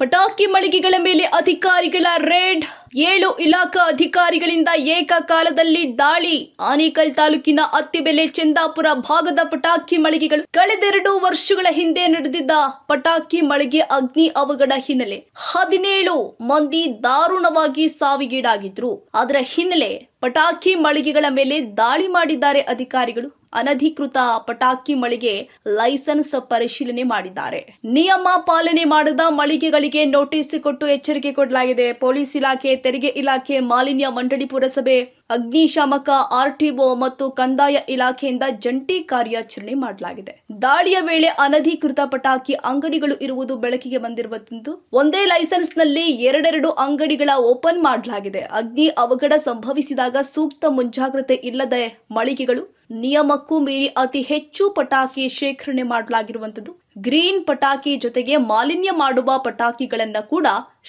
ಪಟಾಕಿ ಮಳಿಗೆಗಳ ಮೇಲೆ ಅಧಿಕಾರಿಗಳ ರೇಡ್. 7 ಇಲಾಖಾ ಅಧಿಕಾರಿಗಳಿಂದ ಏಕಕಾಲದಲ್ಲಿ ದಾಳಿ. ಆನೇಕಲ್ ತಾಲೂಕಿನ ಅತ್ತಿಬೆಲೆ ಚಂದಾಪುರ ಭಾಗದ ಪಟಾಕಿ ಮಳಿಗೆಗಳು ಕಳೆದೆರಡು ವರ್ಷಗಳ ಹಿಂದೆ ನಡೆದಿದ್ದ ಪಟಾಕಿ ಮಳಿಗೆ ಅಗ್ನಿ ಅವಘಡ ಹಿನ್ನೆಲೆ 17 ಮಂದಿ ದಾರುಣವಾಗಿ ಸಾವಿಗೀಡಾಗಿದ್ರು. ಅದರ ಹಿನ್ನೆಲೆ ಪಟಾಕಿ ಮಳಿಗೆಗಳ ಮೇಲೆ ದಾಳಿ ಮಾಡಿದ್ದಾರೆ ಅಧಿಕಾರಿಗಳು. ಅನಧಿಕೃತ ಪಟಾಕಿ ಮಳಿಗೆ ಲೈಸೆನ್ಸ್ ಪರಿಶೀಲನೆ ಮಾಡಿದ್ದಾರೆ. ನಿಯಮ ಪಾಲನೆ ಮಾಡದ ಮಳಿಗೆಗಳಿಗೆ ನೋಟಿಸ್ ಕೊಟ್ಟು ಎಚ್ಚರಿಕೆ ಕೊಡಲಾಗಿದೆ. ಪೊಲೀಸ್ ಇಲಾಖೆ, ತೆರಿಗೆ ಇಲಾಖೆ, ಮಾಲಿನ್ಯ ಮಂಡಳಿ, ಪುರಸಭೆ, ಅಗ್ನಿಶಾಮಕ, ಆರ್ಟಿಒ ಮತ್ತು ಕಂದಾಯ ಇಲಾಖೆಯಿಂದ ಜಂಟಿ ಕಾರ್ಯಾಚರಣೆ ಮಾಡಲಾಗಿದೆ. ದಾಳಿಯ ವೇಳೆ ಅನಧಿಕೃತ ಪಟಾಕಿ ಅಂಗಡಿಗಳು ಇರುವುದು ಬೆಳಕಿಗೆ ಬಂದಿರುವಂತದ್ದು. ಒಂದೇ ಲೈಸೆನ್ಸ್ ನಲ್ಲಿ ಎರಡೆರಡು ಅಂಗಡಿಗಳ ಓಪನ್ ಮಾಡಲಾಗಿದೆ. ಅಗ್ನಿ ಅವಘಡ ಸಂಭವಿಸಿದಾಗ ಸೂಕ್ತ ಮುಂಜಾಗ್ರತೆ ಇಲ್ಲದೆ ಮಳಿಗೆಗಳು ನಿಯಮಕ್ಕೂ ಮೀರಿ ಅತಿ ಹೆಚ್ಚು ಪಟಾಕಿ ಶೇಖರಣೆ ಮಾಡಲಾಗಿರುವಂತದ್ದು. ಗ್ರೀನ್ ಪಟಾಕಿ ಜೊತೆಗೆ ಮಾಲಿನ್ಯ ಮಾಡುವ ಪಟಾಕಿಗಳನ್ನ ಕೂಡ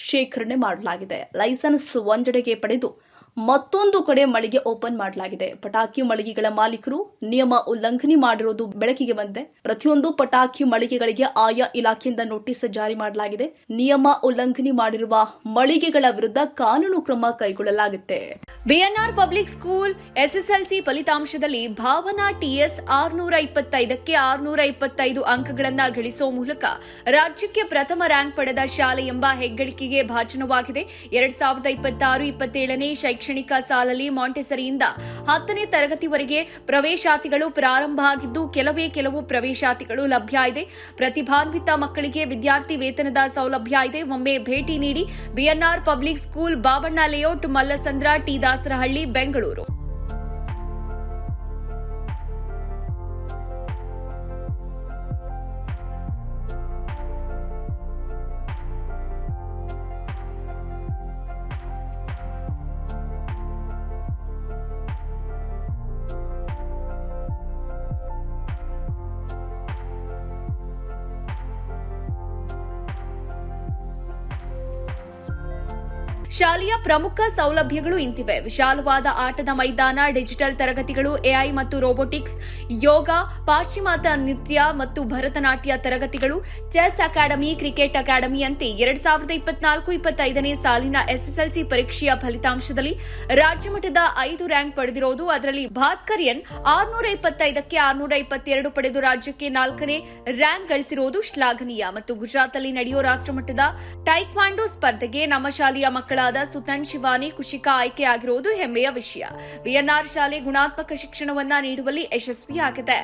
ಶೇಖರಣೆ ಮಾಡಲಾಗಿದೆ. ಲೈಸೆನ್ಸ್ ಒಂದೆಡೆಗೆ ಪಡೆದು ಮತ್ತೊಂದು ಕಡೆ ಮಳಿಗೆ ಓಪನ್ ಮಾಡಲಾಗಿದೆ. ಪಟಾಕಿ ಮಳಿಗೆಗಳ ಮಾಲೀಕರು ನಿಯಮ ಉಲ್ಲಂಘನೆ ಮಾಡಿರುವುದು ಬೆಳಕಿಗೆ ಬಂದಿದೆ. ಪ್ರತಿಯೊಂದು ಪಟಾಕಿ ಮಳಿಗೆಗಳಿಗೆ ಆಯಾ ಇಲಾಖೆಯಿಂದ ನೋಟಿಸ್ ಜಾರಿ ಮಾಡಲಾಗಿದೆ. ನಿಯಮ ಉಲ್ಲಂಘನೆ ಮಾಡಿರುವ ಮಳಿಗೆಗಳ ವಿರುದ್ಧ ಕಾನೂನು ಕ್ರಮ ಕೈಗೊಳ್ಳಲಾಗುತ್ತೆ. ಬಿಎನ್ಆರ್ ಪಬ್ಲಿಕ್ ಸ್ಕೂಲ್ ಎಸ್ಎಸ್ಎಲ್ಸಿ ಫಲಿತಾಂಶದಲ್ಲಿ ಭಾವನಾ ಟಿಎಸ್ 625ಕ್ಕೆ 625 ಅಂಕಗಳನ್ನು ಗಳಿಸುವ ಮೂಲಕ ರಾಜ್ಯಕ್ಕೆ ಪ್ರಥಮ ರ್ಯಾಂಕ್ ಪಡೆದ ಶಾಲೆ ಎಂಬ ಹೆಗ್ಗಳಿಕೆಗೆ ಭಾಜನವಾಗಿದೆ. 2026-27ನೇ ಶೈಕ್ಷಣಿಕ ಸಾಲಲ್ಲಿ ಮಾಂಟೆಸರಿಯಿಂದ 10ನೇ ತರಗತಿವರೆಗೆ ಪ್ರವೇಶಾತಿಗಳು ಪ್ರಾರಂಭ ಆಗಿದ್ದು ಕೆಲವು ಪ್ರವೇಶಾತಿಗಳು ಲಭ್ಯ ಇದೆ. ಪ್ರತಿಭಾನ್ವಿತ ಮಕ್ಕಳಿಗೆ ವಿದ್ಯಾರ್ಥಿ ವೇತನದ ಸೌಲಭ್ಯ ಇದೆ. ಒಮ್ಮೆ ಭೇಟಿ ನೀಡಿ. BNR public school, Babanna layout, Mallasandra, T Dasarahalli, Bengaluru. ಶಾಲೆಯ ಪ್ರಮುಖ ಸೌಲಭ್ಯಗಳು ಇಂತಿವೆ. ವಿಶಾಲವಾದ ಆಟದ ಮೈದಾನ, ಡಿಜಿಟಲ್ ತರಗತಿಗಳು, ಎಐ ಮತ್ತು ರೋಬೋಟಿಕ್ಸ್, ಯೋಗ, ಪಾಶ್ಚಿಮಾತ್ಯ ನೃತ್ಯ ಮತ್ತು ಭರತನಾಟ್ಯ ತರಗತಿಗಳು, ಚೆಸ್ ಅಕಾಡೆಮಿ, ಕ್ರಿಕೆಟ್ ಅಕಾಡೆಮಿಯಂತೆ 2024-25ನೇ ಸಾಲಿನ ಎಸ್ಎಸ್ಎಲ್ಸಿ ಪರೀಕ್ಷೆಯ ಫಲಿತಾಂಶದಲ್ಲಿ ರಾಜ್ಯಮಟ್ಟದ 5 ರ್ಯಾಂಕ್ ಪಡೆದಿರುವುದು. ಅದರಲ್ಲಿ ಭಾಸ್ಕರ್ಯನ್ 625ಕ್ಕೆ 622 ಪಡೆದು ರಾಜ್ಯಕ್ಕೆ 4ನೇ ರ್ಯಾಂಕ್ ಗಳಿಸಿರುವುದು ಶ್ಲಾಘನೀಯ. ಮತ್ತು ಗುಜರಾತ್ನಲ್ಲಿ ನಡೆಯುವ ರಾಷ್ಟ್ರಮಟ್ಟದ ಟೈಕ್ವಾಂಡೋ ಸ್ಪರ್ಧೆಗೆ ನಮ್ಮ ಶಾಲೆಯ ಮಕ್ಕಳಾದ ಸುತನ್, ಶಿವಾನಿ, ಕುಶಿಕಾ ಆಯ್ಕೆಯಾಗಿರುವುದು ಹೆಮ್ಮೆಯ ವಿಷಯ. ಬಿಎನ್ಆರ್ ಶಾಲೆ ಗುಣಾತ್ಮಕ ಶಿಕ್ಷಣವನ್ನ ನೀಡುವಲ್ಲಿ ಯಶಸ್ವಿಯಾಗಿದೆ.